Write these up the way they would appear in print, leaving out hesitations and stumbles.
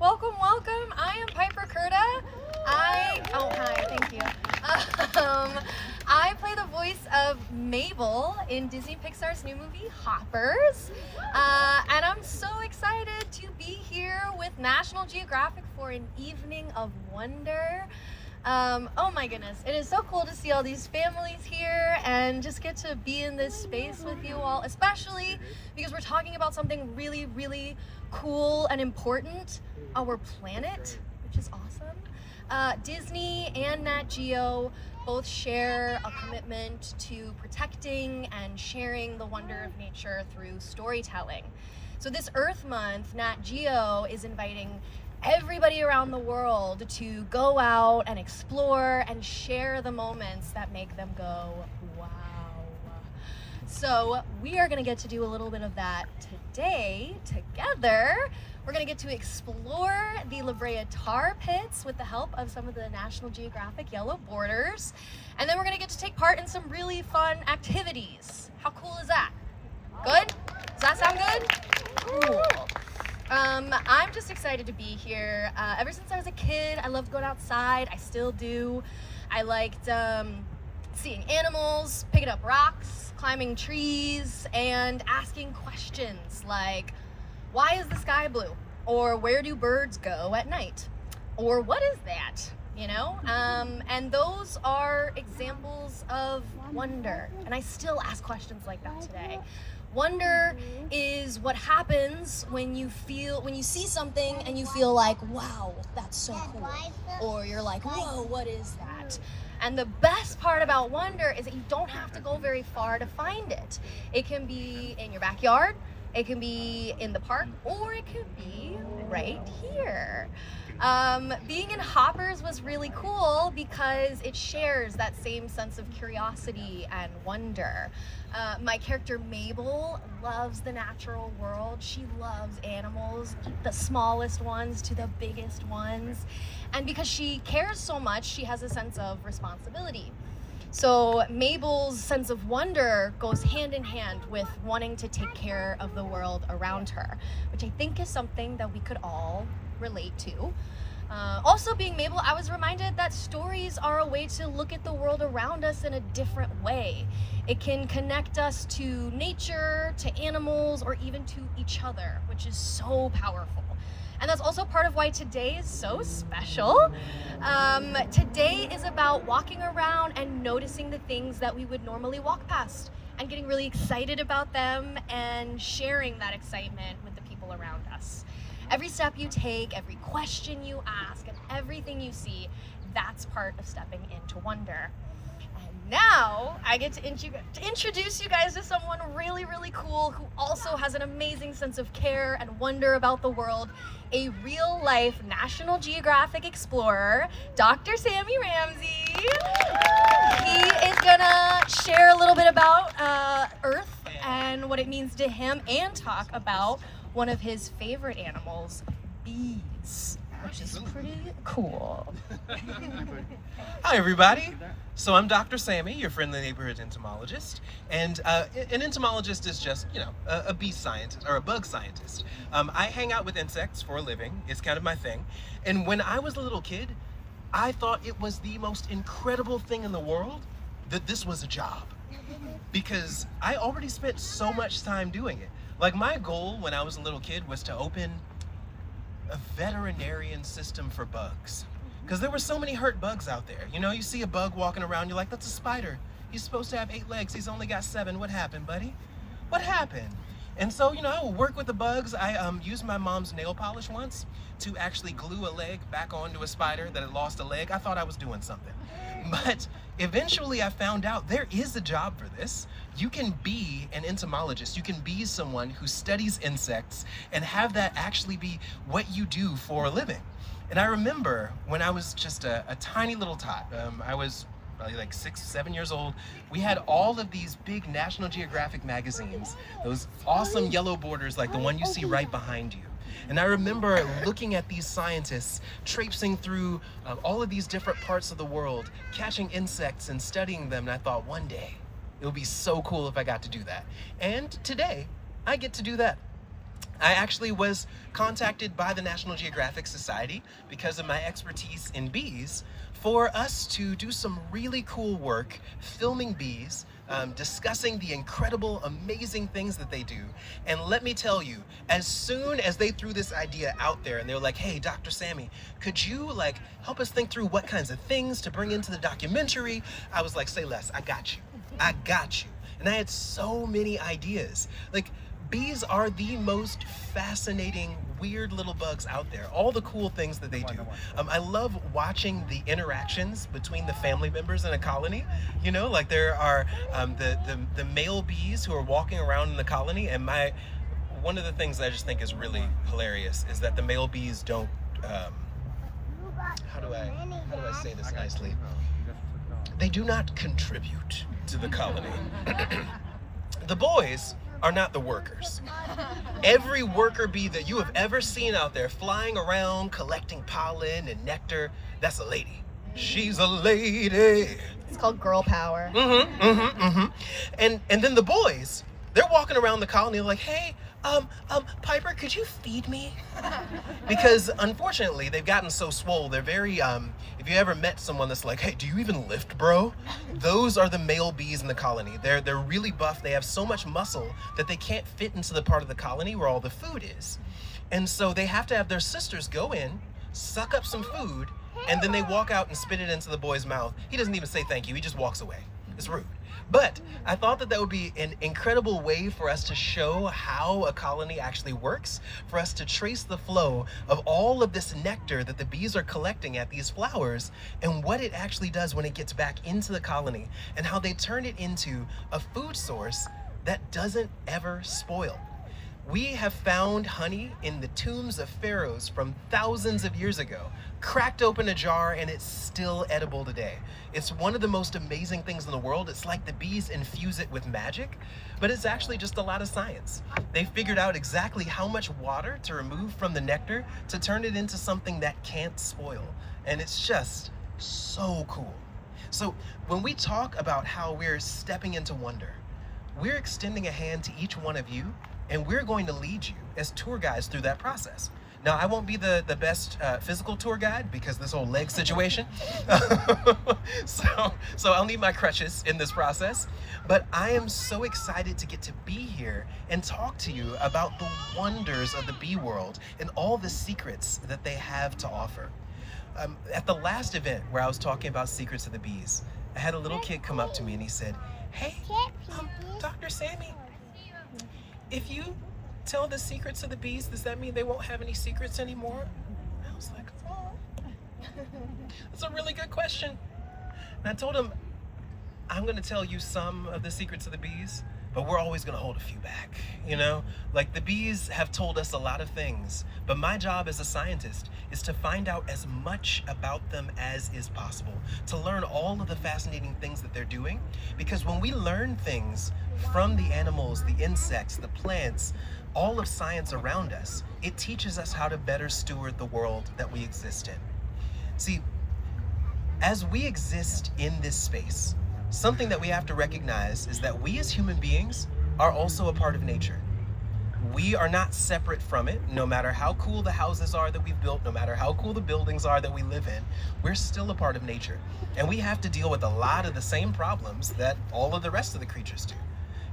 Welcome, welcome. I am Piper Curda. Hi, thank you. I play the voice of Mabel in Disney Pixar's new movie, Hoppers. And I'm so excited to be here with National Geographic for an evening of wonder. Oh my goodness, it is so cool to see all these families here and just get to be in this space with you all, especially because we're talking about something really, really cool and important, our planet, which is awesome. Disney and Nat Geo both share a commitment to protecting and sharing the wonder of nature through storytelling. So this Earth Month, Nat Geo is inviting everybody around the world to go out and explore and share the moments that make them go, wow. So we are gonna get to do a little bit of that today together. We're gonna get to explore the Brea Tar Pits with the help of some of the National Geographic Yellow Boarders. And then we're gonna get to take part in some really fun activities. How cool is that? Good? Does that sound good? Cool. I'm just excited to be here. Ever since I was a kid, I loved going outside. I still do. I liked seeing animals, picking up rocks, climbing trees, and asking questions like, why is the sky blue? Or where do birds go at night? Or what is that? You know? And those are examples of wonder. And I still ask questions like that today. Wonder is what happens when you see something and you feel like, wow, that's so cool. Or you're like, whoa, what is that? And the best part about wonder is that you don't have to go very far to find it. It can be in your backyard, it can be in the park, or it could be right here. Being in Hoppers was really cool because it shares that same sense of curiosity and wonder. My character Mabel loves the natural world. She loves animals, the smallest ones to the biggest ones. And because she cares so much, she has a sense of responsibility. So Mabel's sense of wonder goes hand in hand with wanting to take care of the world around her, which I think is something that we could all relate to. Also, being Mabel, I was reminded that stories are a way to look at the world around us in a different way. It can connect us to nature, to animals, or even to each other, which is so powerful. And that's also part of why today is so special. Today is about walking around and noticing the things that we would normally walk past and getting really excited about them and sharing that excitement with the people around us. Every step you take, every question you ask, and everything you see, that's part of stepping into wonder. And now I get to introduce you guys to someone really, really cool who also has an amazing sense of care and wonder about the world, a real-life National Geographic explorer, Dr. Sammy Ramsey. He is gonna share a little bit about Earth and what it means to him and talk about one of his favorite animals, bees, which is pretty cool. Hi, everybody. So I'm Dr. Sammy, your friendly neighborhood entomologist. And an entomologist is just, a bee scientist or a bug scientist. I hang out with insects for a living. It's kind of my thing. And when I was a little kid, I thought it was the most incredible thing in the world that this was a job. Because I already spent so much time doing it. Like, my goal when I was a little kid was to open a veterinarian system for bugs. Because there were so many hurt bugs out there. You see a bug walking around, you're like, that's a spider. He's supposed to have 8 legs, he's only got 7. What happened, buddy? What happened? And so, I will work with the bugs. I used my mom's nail polish once to actually glue a leg back onto a spider that had lost a leg. I thought I was doing something. But eventually I found out there is a job for this. You can be an entomologist. You can be someone who studies insects and have that actually be what you do for a living. And I remember when I was just a tiny little tot, I was probably like 6, 7 years old, we had all of these big National Geographic magazines, those awesome yellow borders like the one you see right behind you. And I remember looking at these scientists traipsing through all of these different parts of the world, catching insects and studying them, and I thought one day it would be so cool if I got to do that. And today I get to do that. I actually was contacted by the National Geographic Society because of my expertise in bees for us to do some really cool work filming bees, discussing the incredible, amazing things that they do. And let me tell you, as soon as they threw this idea out there and they were like, hey, Dr. Sammy, could you help us think through what kinds of things to bring into the documentary? I was like, say less, I got you. I got you. And I had so many ideas. Bees are the most fascinating, weird little bugs out there. All the cool things that they do. I love watching the interactions between the family members in a colony. There are the male bees who are walking around in the colony, and one of the things that I just think is really hilarious is that the male bees don't. How do I say this nicely? They do not contribute to the colony. The boys are not the workers. Every worker bee that you have ever seen out there flying around collecting pollen and nectar, that's a lady. She's a lady. It's called girl power. And then the boys, they're walking around the colony like, hey, Piper, could you feed me? Because unfortunately, they've gotten so swole. They're very, if you ever met someone that's like, hey, do you even lift, bro? Those are the male bees in the colony. They're really buff. They have so much muscle that they can't fit into the part of the colony where all the food is. And so they have to have their sisters go in, suck up some food, and then they walk out and spit it into the boy's mouth. He doesn't even say thank you. He just walks away. It's rude. But I thought that would be an incredible way for us to show how a colony actually works, for us to trace the flow of all of this nectar that the bees are collecting at these flowers and what it actually does when it gets back into the colony and how they turn it into a food source that doesn't ever spoil. We have found honey in the tombs of pharaohs from thousands of years ago, cracked open a jar, and it's still edible today. It's one of the most amazing things in the world. It's like the bees infuse it with magic, but it's actually just a lot of science. They figured out exactly how much water to remove from the nectar to turn it into something that can't spoil. And it's just so cool. So when we talk about how we're stepping into wonder, we're extending a hand to each one of you, and we're going to lead you as tour guides through that process. Now, I won't be the best physical tour guide because this whole leg situation. So I'll need my crutches in this process. But I am so excited to get to be here and talk to you about the wonders of the bee world and all the secrets that they have to offer. At the last event where I was talking about secrets of the bees, I had a little kid come up to me and he said, hey, Dr. Sammy, if you tell the secrets of the bees, does that mean they won't have any secrets anymore? I was like, oh, that's a really good question. And I told him, I'm going to tell you some of the secrets of the bees, but we're always going to hold a few back, the bees have told us a lot of things, but my job as a scientist is to find out as much about them as is possible, to learn all of the fascinating things that they're doing, because when we learn things from the animals, the insects, the plants, all of science around us, it teaches us how to better steward the world that we exist in. See, as we exist in this space, something that we have to recognize is that we as human beings are also a part of nature. We are not separate from it, no matter how cool the houses are that we've built, no matter how cool the buildings are that we live in, we're still a part of nature. And we have to deal with a lot of the same problems that all of the rest of the creatures do.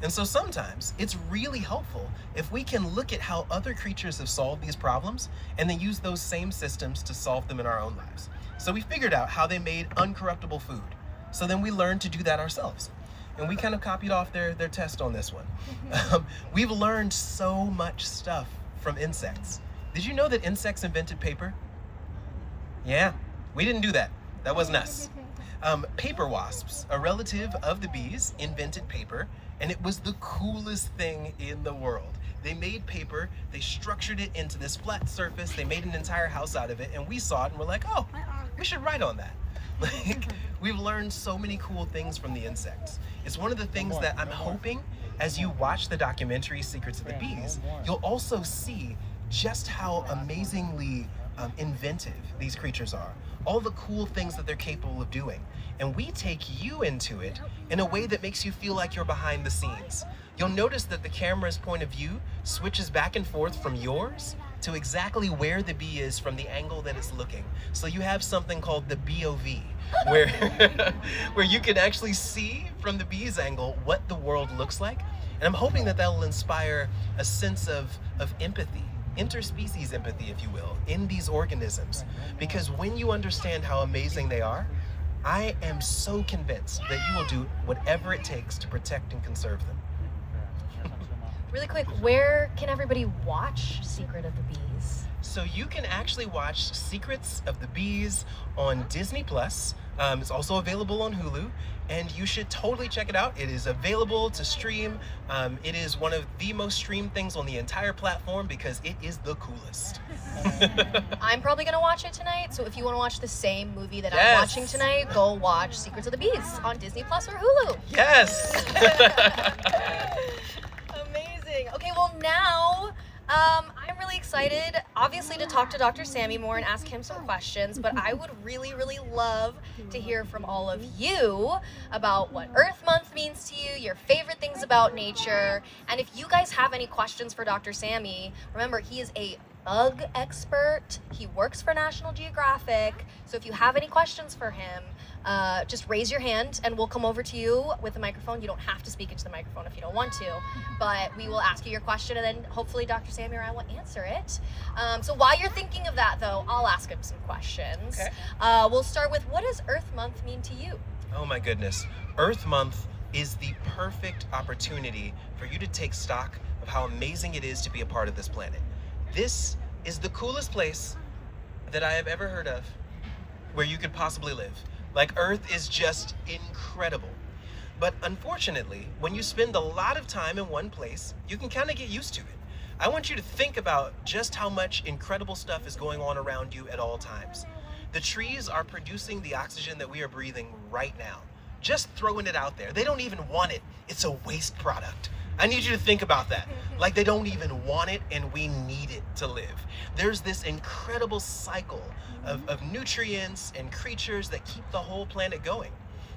And so sometimes it's really helpful if we can look at how other creatures have solved these problems and then use those same systems to solve them in our own lives. So we figured out how they made uncorruptible food. So then we learned to do that ourselves. And we kind of copied off their test on this one. We've learned so much stuff from insects. Did you know that insects invented paper? Yeah, we didn't do that. That wasn't us. Paper wasps, a relative of the bees, invented paper, and it was the coolest thing in the world. They made paper, they structured it into this flat surface, they made an entire house out of it, and we saw it and we're like, oh, we should write on that. We've learned so many cool things from the insects. It's one of the things that I'm hoping as you watch the documentary Secrets of the Bees, you'll also see just how amazingly inventive these creatures are, all the cool things that they're capable of doing. And we take you into it in a way that makes you feel like you're behind the scenes. You'll notice that the camera's point of view switches back and forth from yours to exactly where the bee is from the angle that it's looking. So you have something called the BOV, where, where you can actually see from the bee's angle what the world looks like. And I'm hoping that will inspire a sense of empathy, interspecies empathy, if you will, in these organisms. Because when you understand how amazing they are, I am so convinced that you will do whatever it takes to protect and conserve them. Really quick, where can everybody watch Secret of the Bees? So you can actually watch Secrets of the Bees on Disney Plus. It's also available on Hulu, and you should totally check it out. It is available to stream. It is one of the most streamed things on the entire platform because it is the coolest. I'm probably gonna watch it tonight, so if you want to watch the same movie that Yes. I'm watching tonight, go watch Secrets of the Bees on Disney Plus or Hulu. Yes! Amazing. Okay, well now, I'm really excited, obviously, to talk to Dr. Sammy more and ask him some questions, but I would really, really love to hear from all of you about what Earth Month means to you, your favorite things about nature, and if you guys have any questions for Dr. Sammy, remember, he is a bug expert. He works for National Geographic, so if you have any questions for him, just raise your hand and we'll come over to you with a microphone. You don't have to speak into the microphone if you don't want to, but we will ask you your question and then hopefully Dr. Sammy or I will answer it. So while you're thinking of that though, I'll ask him some questions. Okay. We'll start with, what does Earth Month mean to you? Oh my goodness. Earth Month is the perfect opportunity for you to take stock of how amazing it is to be a part of this planet. This is the coolest place that I have ever heard of where you could possibly live. Like, Earth is just incredible. But unfortunately, when you spend a lot of time in one place, you can kind of get used to it. I want you to think about just how much incredible stuff is going on around you at all times. The trees are producing the oxygen that we are breathing right now. Just throwing it out there. They don't even want it. It's a waste product. I need you to think about that. Like, they don't even want it and we need it to live. There's this incredible cycle of nutrients and creatures that keep the whole planet going.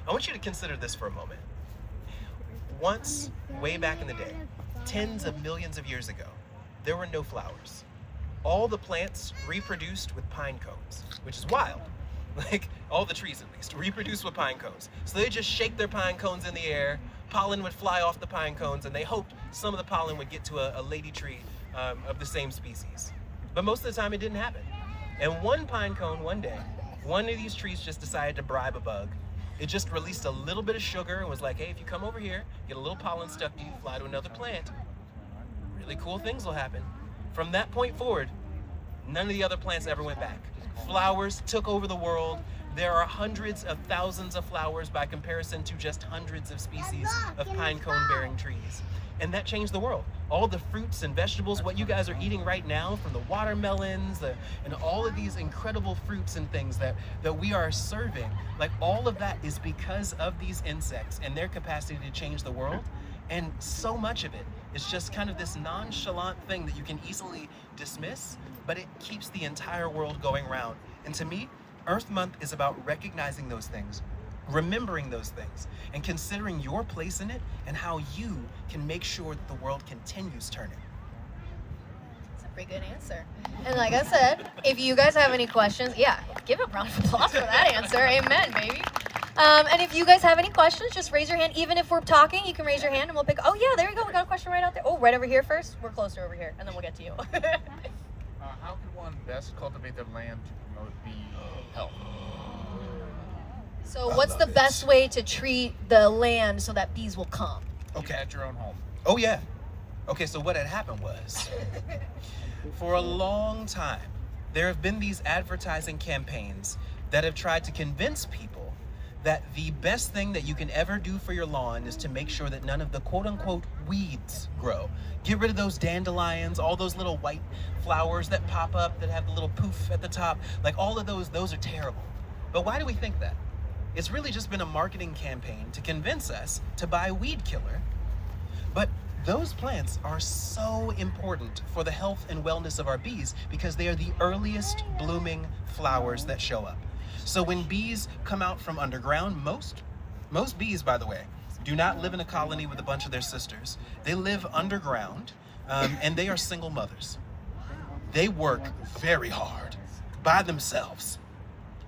I want you to consider this for a moment. Once, way back in the day, tens of millions of years ago, there were no flowers. All the plants reproduced with pine cones, which is wild. Like, all the trees at least, reproduce with pine cones. So they just shake their pine cones in the air, pollen would fly off the pine cones, and they hoped some of the pollen would get to a lady tree of the same species. But most of the time it didn't happen. And one pine cone one day, one of these trees just decided to bribe a bug. It just released a little bit of sugar and was like, hey, if you come over here, get a little pollen stuck to you, fly to another plant, really cool things will happen. From that point forward, none of the other plants ever went back. Flowers took over the world. There are hundreds of thousands of flowers by comparison to just hundreds of species of pine cone bearing trees. And that changed the world. All the fruits and vegetables, what you guys are eating right now, from the watermelons and all of these incredible fruits and things that we are serving, like, all of that is because of these insects and their capacity to change the world. And so much of it is just kind of this nonchalant thing that you can easily dismiss, but it keeps the entire world going round. And to me, Earth Month is about recognizing those things, remembering those things, and considering your place in it and how you can make sure that the world continues turning. That's a pretty good answer. And like I said, if you guys have any questions, yeah, give a round of applause for that answer. Amen, baby. And if you guys have any questions, just raise your hand. Even if we're talking, you can raise your hand and we'll pick. Oh yeah, there you go. We got a question right out there. Oh, right over here first. We're closer over here, and then we'll get to you. How can one best cultivate their land to promote bee health? So what's the best way to treat the land so that bees will come? Okay. At your own home. Oh yeah. Okay, so what had happened was, for a long time, there have been these advertising campaigns that have tried to convince people that the best thing that you can ever do for your lawn is to make sure that none of the quote-unquote weeds grow. Get rid of those dandelions, all those little white flowers that pop up that have the little poof at the top. Like, all of those are terrible. But why do we think that? It's really just been a marketing campaign to convince us to buy weed killer. But Those plants are so important for the health and wellness of our bees because they are the earliest blooming flowers that show up. So when bees come out from underground, most bees, by the way, do not live in a colony with a bunch of their sisters. They live underground, and they are single mothers. They work very hard by themselves,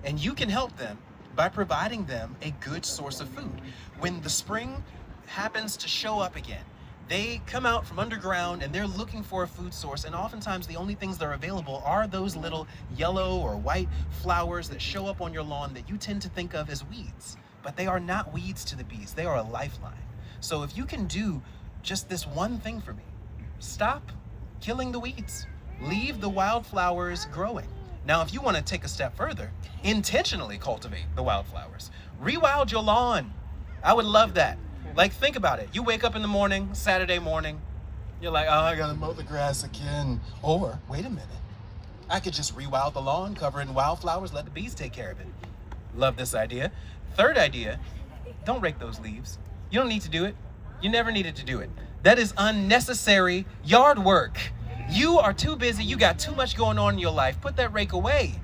and you can help them by providing them a good source of food. When the spring happens to show up again, they come out from underground and they're looking for a food source, and oftentimes the only things that are available are those little yellow or white flowers that show up on your lawn that you tend to think of as weeds. But they are not weeds to the bees, they are a lifeline. So if you can do just this one thing for me, stop killing the weeds, leave the wildflowers growing. Now, if you want to take a step further, intentionally cultivate the wildflowers. Rewild your lawn. I would love that. Like, think about it. You wake up in the morning, Saturday morning, you're like, oh, I gotta mow the grass again. Or, wait a minute, I could just rewild the lawn, cover it in wildflowers, let the bees take care of it. Love this idea. Third idea, don't rake those leaves. You don't need to do it. You never needed to do it. That is unnecessary yard work. You are too busy, you got too much going on in your life. Put that rake away.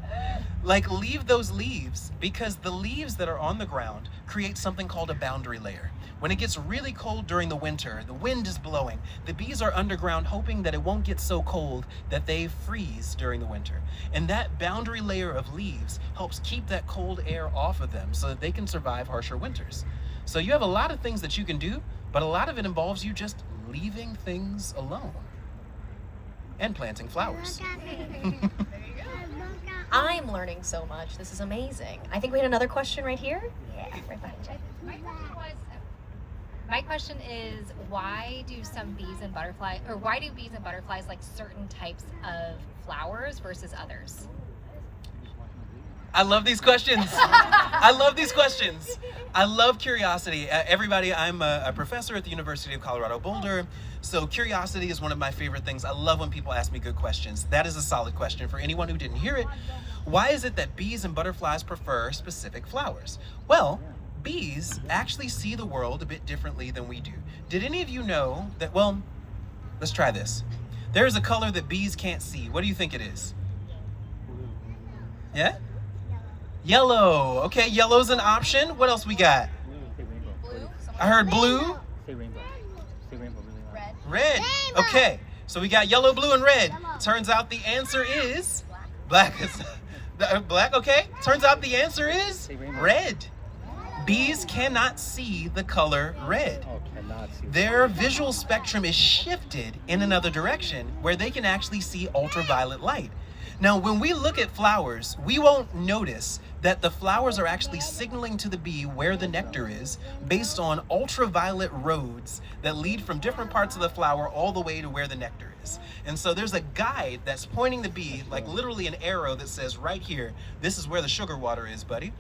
Like, leave those leaves, because the leaves that are on the ground create something called a boundary layer. When it gets really cold during the winter, the wind is blowing, the bees are underground hoping that it won't get so cold that they freeze during the winter. And that boundary layer of leaves helps keep that cold air off of them so that they can survive harsher winters. So you have a lot of things that you can do, but a lot of it involves you just leaving things alone and planting flowers. I'm learning so much. This is amazing. I think we had another question right here. Yeah, right behind you. My question is, why do bees and butterflies like certain types of flowers versus others? I love these questions. I love these questions. I love curiosity. Everybody, I'm a professor at the University of Colorado Boulder, so curiosity is one of my favorite things. I love when people ask me good questions. That is a solid question. For anyone who didn't hear it, why is it that bees and butterflies prefer specific flowers? Well, bees actually see the world a bit differently than we do. Did any of you know that, well, let's try this. There's a color that bees can't see. What do you think it is? Yeah? Yellow. Okay, yellow's an option. What else we got? Blue? I heard blue. Say rainbow. Say rainbow really loud. Red. Okay, so we got yellow, blue, and red. Turns out the answer is black. Black, okay. Turns out the answer is red. Bees cannot see the color red. Oh, cannot see. Their visual spectrum is shifted in another direction where they can actually see ultraviolet light. Now, when we look at flowers, we won't notice that the flowers are actually signaling to the bee where the nectar is based on ultraviolet roads that lead from different parts of the flower all the way to where the nectar is. And so there's a guide that's pointing the bee, like literally an arrow that says right here, this is where the sugar water is, buddy.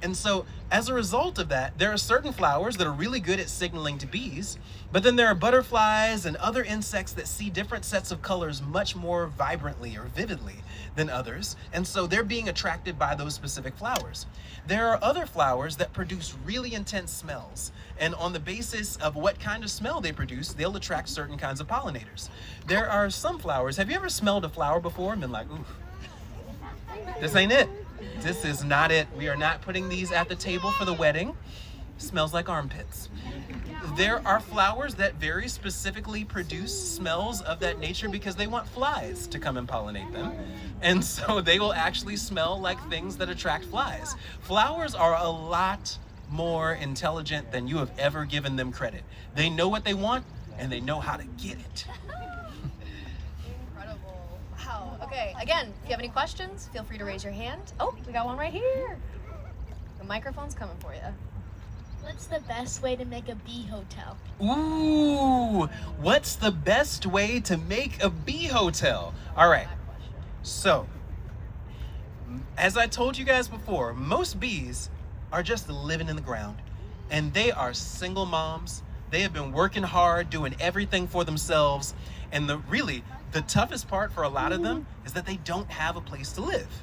And so as a result of that, there are certain flowers that are really good at signaling to bees, but then there are butterflies and other insects that see different sets of colors much more vibrantly or vividly than others, and so they're being attracted by those specific flowers. There are other flowers that produce really intense smells, and on the basis of what kind of smell they produce, they'll attract certain kinds of pollinators. There are some flowers, have you ever smelled a flower before and been like, ooh, this ain't it. This is not it. We are not putting these at the table for the wedding. Smells like armpits. There are flowers that very specifically produce smells of that nature because they want flies to come and pollinate them. And so they will actually smell like things that attract flies. Flowers are a lot more intelligent than you have ever given them credit. They know what they want and they know how to get it. Incredible. Wow. Okay, again, if you have any questions, feel free to raise your hand. Oh, we got one right here. The microphone's coming for you. What's the best way to make a bee hotel? Ooh, what's the best way to make a bee hotel? All right, so as I told you guys before, most bees are just living in the ground, and they are single moms. They have been working hard, doing everything for themselves, and the toughest part for a lot of them is that they don't have a place to live.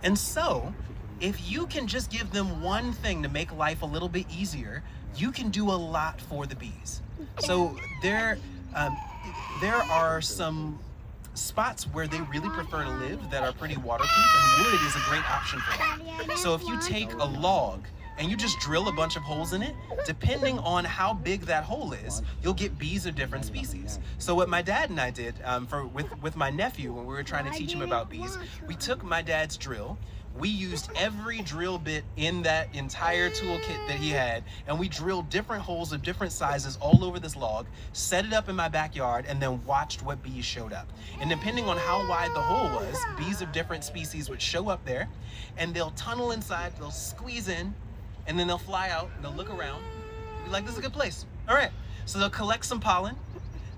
And so if you can just give them one thing to make life a little bit easier, you can do a lot for the bees. So um, there are some spots where they really prefer to live that are pretty waterproof, and wood is a great option for them. So if you take a log and you just drill a bunch of holes in it, depending on how big that hole is, you'll get bees of different species. So what my dad and I did with my nephew when we were trying to teach him about bees, we took my dad's drill. We used every drill bit in that entire toolkit that he had, and we drilled different holes of different sizes all over this log, set it up in my backyard, and then watched what bees showed up. And depending on how wide the hole was, bees of different species would show up there, and they'll tunnel inside, they'll squeeze in, and then they'll fly out, and they'll look around, and be like, this is a good place. All right, so they'll collect some pollen,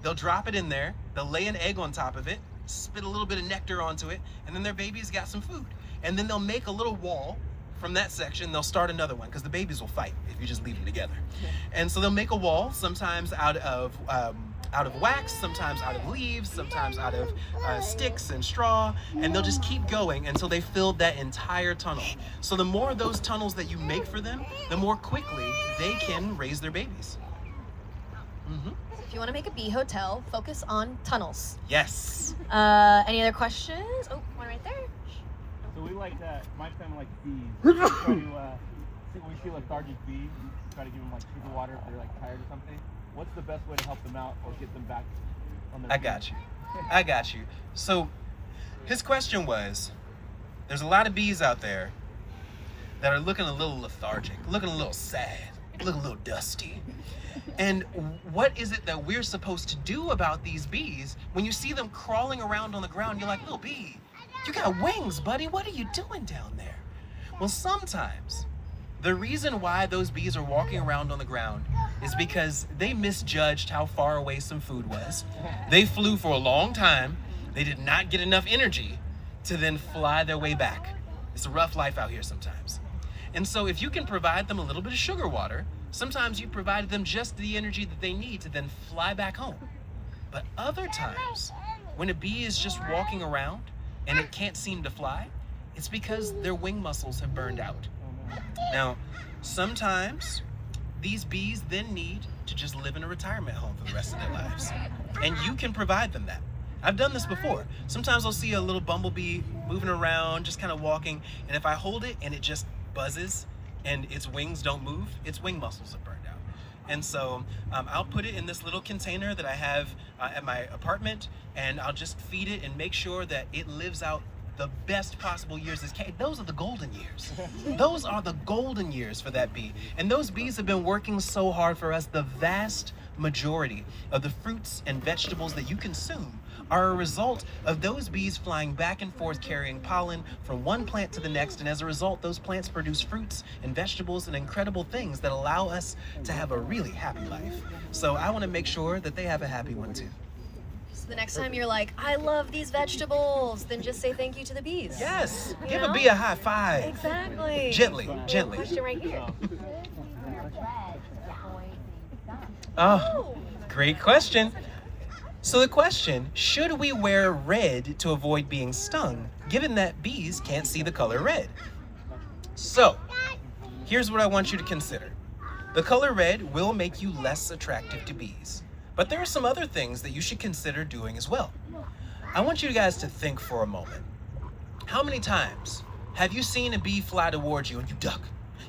they'll drop it in there, they'll lay an egg on top of it, spit a little bit of nectar onto it, and then their baby's got some food. And then they'll make a little wall from that section. They'll start another one because the babies will fight if you just leave them together. And so they'll make a wall, sometimes out of wax, sometimes out of leaves, sometimes out of sticks and straw, and they'll just keep going until they filled that entire tunnel. So the more of those tunnels that you make for them, the more quickly they can raise their babies. If you want to make a bee hotel, focus on tunnels. Yes. Any other questions? Oh, one right there. So we like that. My family likes bees. We try to, when we see a lethargic bee, we try to give them like sugar water if they're like tired or something. What's the best way to help them out or get them back on their feet? I got you. So his question was, there's a lot of bees out there that are looking a little lethargic, looking a little sad, looking a little dusty. And what is it that we're supposed to do about these bees? When you see them crawling around on the ground, you're like, little bee, you got wings, buddy. What are you doing down there? Well, sometimes the reason why those bees are walking around on the ground is because they misjudged how far away some food was. They flew for a long time. They did not get enough energy to then fly their way back. It's a rough life out here sometimes. And so if you can provide them a little bit of sugar water, sometimes you provided them just the energy that they need to then fly back home. But other times, when a bee is just walking around and it can't seem to fly, it's because their wing muscles have burned out. Now, sometimes these bees then need to just live in a retirement home for the rest of their lives. And you can provide them that. I've done this before. Sometimes I'll see a little bumblebee moving around, just kind of walking, and if I hold it and it just buzzes and its wings don't move, its wing muscles have burned out. And so I'll put it in this little container that I have at my apartment, and I'll just feed it and make sure that it lives out the best possible years as can. Those are the golden years. Those are the golden years for that bee. And those bees have been working so hard for us. The vast majority of the fruits and vegetables that you consume are a result of those bees flying back and forth carrying pollen from one plant to the next, and as a result those plants produce fruits and vegetables and incredible things that allow us to have a really happy life. So I want to make sure that they have a happy one too. So the next time you're like, I love these vegetables, then just say thank you to the bees. Yes, You give know? a bee a high five. Exactly. Gently, gently. Question right here. Oh, great question. So the question, should we wear red to avoid being stung, given that bees can't see the color red? So, here's what I want you to consider. The color red will make you less attractive to bees, but there are some other things that you should consider doing as well. I want you guys to think for a moment. How many times have you seen a bee fly towards you and you duck?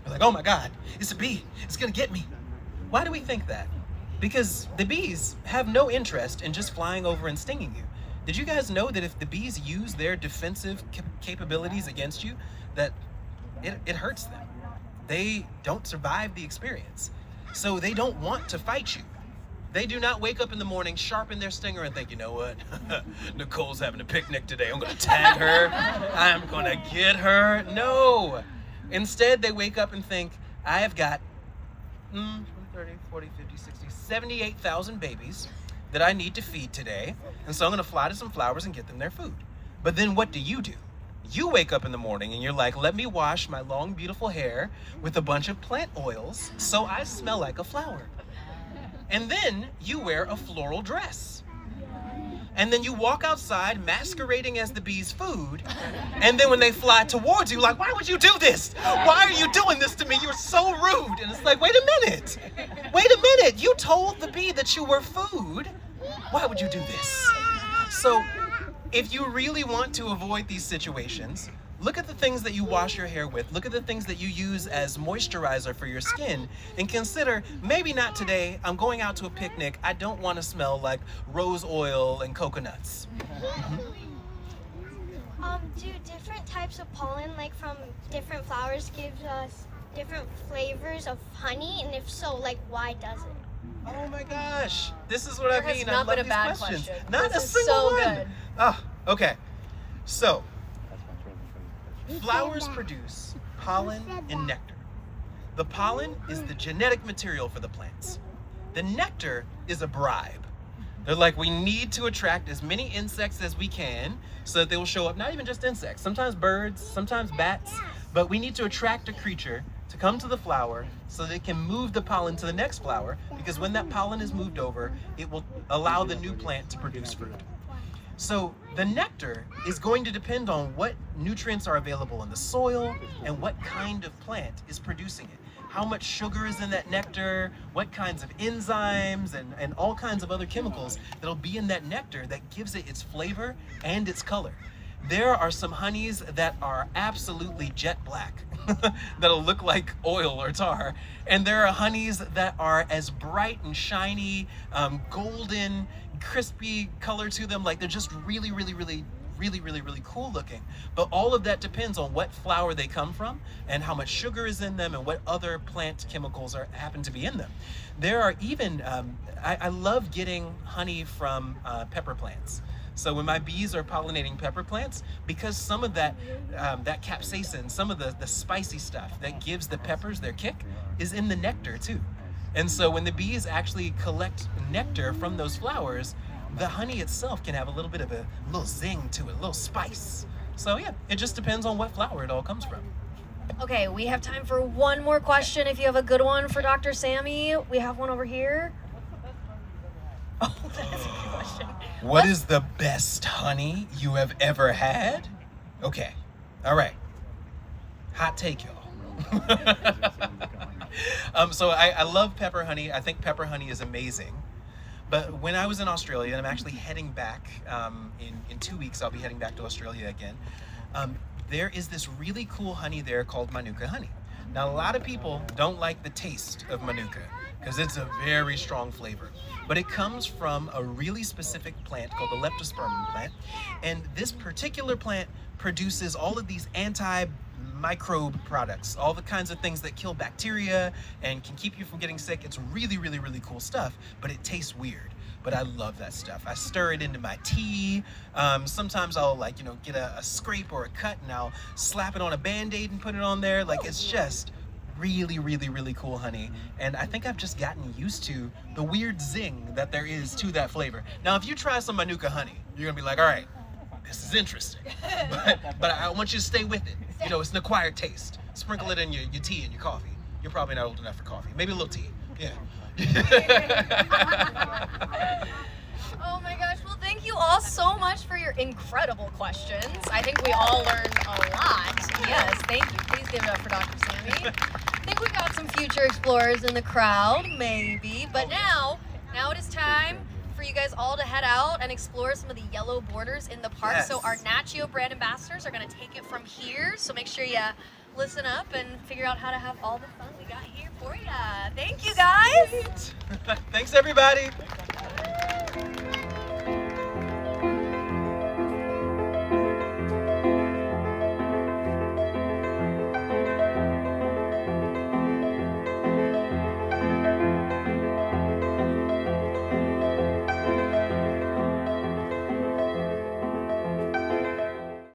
You're like, oh my God, it's a bee, it's gonna get me. Why do we think that? Because the bees have no interest in just flying over and stinging you. Did you guys know that if the bees use their defensive capabilities against you, that it hurts them? They don't survive the experience. So they don't want to fight you. They do not wake up in the morning, sharpen their stinger and think, you know what? Nicole's having a picnic today. I'm gonna tag her. I'm gonna get her. No. Instead, they wake up and think, I have got 30, 40, 50, 60, 78,000 babies that I need to feed today, and so I'm gonna fly to some flowers and get them their food. But then what do? You wake up in the morning and you're like, let me wash my long, beautiful hair with a bunch of plant oils so I smell like a flower. And then you wear a floral dress. And then you walk outside masquerading as the bees' food, and then when they fly towards you, like, why would you do this? Why are you doing this to me? You're so rude. And it's like, wait a minute. You told the bee that you were food, Why would you do this? So if you really want to avoid these situations, look at the things that you wash your hair with. Look at the things that you use as moisturizer for your skin, and consider, maybe not today. I'm going out to a picnic. I don't want to smell like rose oil and coconuts. Do different types of pollen, like from different flowers, give us different flavors of honey? And if so, like, why does it? Oh my gosh, this is what I There has mean. not I love been a these bad questions. question. Not This a is single so one. good. Ah, okay. So, flowers produce pollen and nectar. The pollen is the genetic material for the plants. The nectar is a bribe. They're like, we need to attract as many insects as we can so that they will show up. Not even just insects, sometimes birds, sometimes bats, but we need to attract a creature to come to the flower so they can move the pollen to the next flower, because when that pollen is moved over, it will allow the new plant to produce fruit. So the nectar is going to depend on what nutrients are available in the soil and what kind of plant is producing it. How much sugar is in that nectar, what kinds of enzymes and all kinds of other chemicals that'll be in that nectar that gives it its flavor and its color. There are some honeys that are absolutely jet black, that'll look like oil or tar. And there are honeys that are as bright and shiny, golden, crispy color to them. Like, they're just really cool looking. But all of that depends on what flower they come from and how much sugar is in them and what other plant chemicals happen to be in them. There are even, I love getting honey from pepper plants. So when my bees are pollinating pepper plants, because some of that capsaicin, some of the spicy stuff that gives the peppers their kick is in the nectar too. And so when the bees actually collect nectar from those flowers, the honey itself can have a little bit of a little zing to it, a little spice. So yeah, it just depends on what flower it all comes from. Okay, we have time for one more question. If you have a good one for Dr. Sammy, we have one over here. Oh, that's a good question. What is the best honey you have ever had? Okay, all right. Hot take, y'all. So I love pepper honey. I think pepper honey is amazing. But when I was in Australia, and I'm actually heading back in 2 weeks, I'll be heading back to Australia again. There is this really cool honey there called Manuka honey. Now, a lot of people don't like the taste of Manuka because it's a very strong flavor. But it comes from a really specific plant called the leptospermum plant. And this particular plant produces all of these anti-microbe products, all the kinds of things that kill bacteria and can keep you from getting sick. It's really cool stuff, but it tastes weird. But I love that stuff. I stir it into my tea. Sometimes I'll get a scrape or a cut and I'll slap it on a Band-Aid and put it on there. Like, it's just really cool honey. And I think I've just gotten used to the weird zing that there is to that flavor. Now, if you try some Manuka honey, you're gonna be like, all right, this is interesting. But I want you to stay with it. It's an acquired taste. Sprinkle it in your tea and your coffee. You're probably not old enough for coffee. Maybe a little tea. Yeah. Oh my gosh, well, thank you all so much for your incredible questions. I think we all learned a lot. Yes, thank you. Please give it up for Dr. Sammy. I think we got some future explorers in the crowd, maybe. But now it is time for you guys all to head out and explore some of the yellow borders in the park. Yes. So our Natio brand ambassadors are going to take it from here. So make sure you listen up and figure out how to have all the fun we got here for you. Thank you, guys. Thanks, everybody.